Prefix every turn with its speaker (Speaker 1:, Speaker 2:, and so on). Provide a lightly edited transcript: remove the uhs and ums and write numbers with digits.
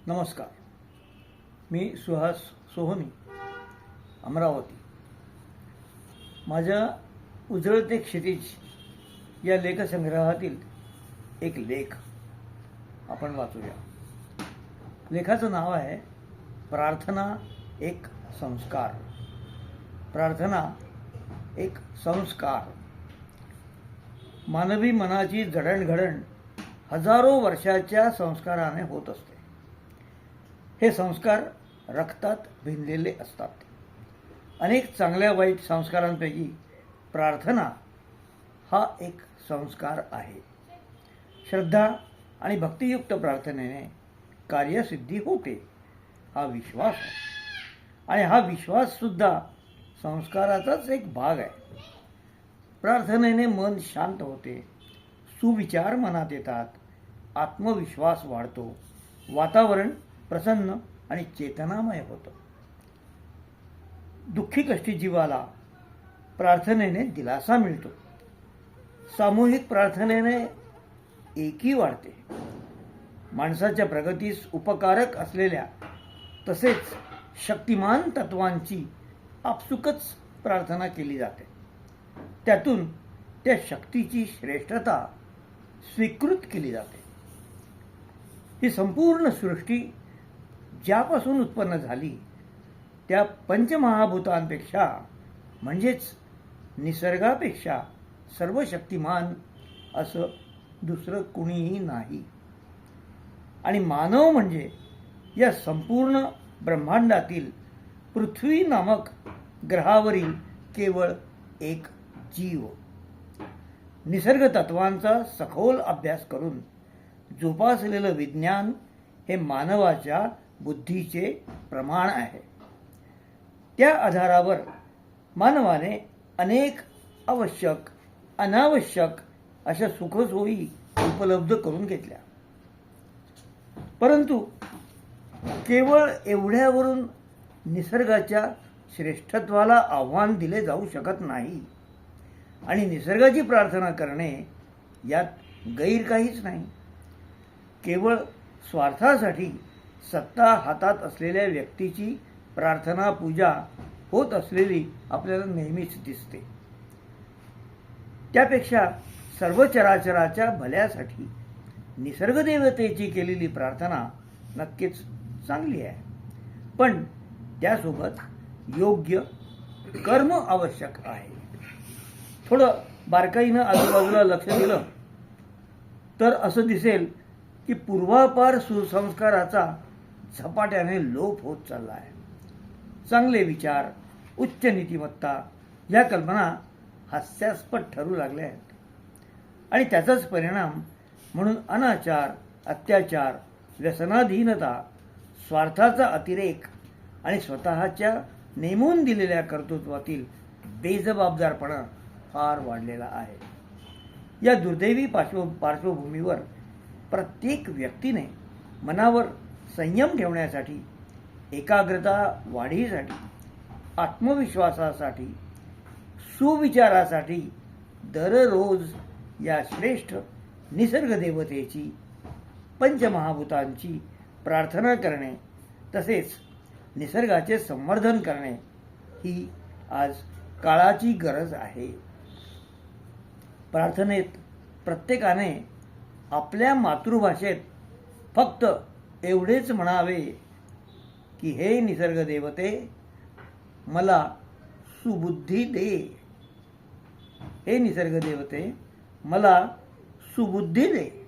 Speaker 1: नमस्कार. मी सुहास सोहोनी, अमरावती. माझ्या उजळते क्षितिज या लेखसंग्रहातील एक लेख आपण वाचूया. लेखाचं नाव आहे प्रार्थना एक संस्कार. प्रार्थना एक संस्कार. मानवी मनाची जडणघडण हजारो वर्षाच्या संस्काराने होत असते. हे संस्कार रक्तात भिनलेले असतात. अनेक चांगल्या वाईट संस्कारांपैकी प्रार्थना हा एक संस्कार आहे. श्रद्धा आणि भक्तियुक्त प्रार्थनेने कार्यसिद्धी होते हा विश्वास आहे. आणि हा विश्वास सुद्धा संस्काराचाच एक भाग आहे. प्रार्थनेने मन शांत होते, सुविचार मनात येतात, आत्मविश्वास वाढतो, वातावरण प्रसन्न आणि चेतनामय होतं. दुःखी कष्टी जीवाला प्रार्थनेने दिलासा मिळतो. सामूहिक प्रार्थनेने एकी वाढते. माणसाच्या प्रगतीस उपकारक असलेल्या तसेच शक्तिमान तत्वांची आपसुकच प्रार्थना केली जाते. त्यातून त्या शक्तीची श्रेष्ठता स्वीकृत केली जाते. ही संपूर्ण सृष्टी ज्यापासून उत्पन्न झाली त्या पंचमहाभूतांपेक्षा म्हणजेच निसर्गापेक्षा सर्वशक्तिमान असं दुसरं कुणीही नाही. आणि मानव म्हणजे या संपूर्ण ब्रह्मांडातील पृथ्वी नामक ग्रहावरील केवळ एक जीव. निसर्ग तत्वांचा सखोल अभ्यास करून जोपासलेलं विज्ञान हे मानवाच्या बुद्धीचे प्रमाण आहे. त्या आधारावर मानवाने अनेक आवश्यक अनावश्यक अशा सुखसोयी उपलब्ध करून घेतल्या. परंतु केवळ एवढ्यावरून निसर्गाच्या श्रेष्ठत्वाला आव्हान दिले जाऊ शकत नाही. आणि निसर्गाची प्रार्थना करणे यात गैर काहीच नाही. केवळ स्वार्थासाठी सत्ता हातात असलेल्या व्यक्तीची प्रार्थना पूजा होत असलेली आपल्याला नेहमीच दिसते. त्यापेक्षा सर्व चराचराच्या भल्यासाठी निसर्गदेवतेची केलेली प्रार्थना नक्कीच चांगली आहे. पण त्यासोबत योग्य कर्म आवश्यक आहे. थोडं बारकाईनं आजूबाजूला लक्ष दिलं तर असं दिसेल की पूर्वापार सुसंस्काराचा झपाट्याने लोप होत चालला आहे. चांगले विचार, उच्च नीतिमत्ता या कल्पना हास्यास्पद ठरू लागल्या आहेत. आणि त्याचाच परिणाम म्हणून अनाचार, अत्याचार, व्यसनाधीनता, स्वार्थाचा अतिरेक आणि स्वतःच्या नेमून दिलेल्या कर्तृत्वातील बेजबाबदारपणा फार वाढलेला आहे. या दुर्दैवी पार्श्वभूमीवर प्रत्येक व्यक्तीने मनावर संयम ठेवण्यासाठी, एकाग्रता वाढीसाठी, आत्मविश्वासासाठी, सुविचारासाठी दररोज या श्रेष्ठ निसर्गदेवतेची, पंचमहाभूतांची प्रार्थना करणे तसेच निसर्गाचे संवर्धन करणे ही आज काळाची गरज आहे. प्रार्थनेत प्रत्येकाने आपल्या मातृभाषेत फक्त एवढेच म्हणावे की हे निसर्ग देवते मला सुबुद्धी दे. हे निसर्ग देवते मला सुबुद्धी दे.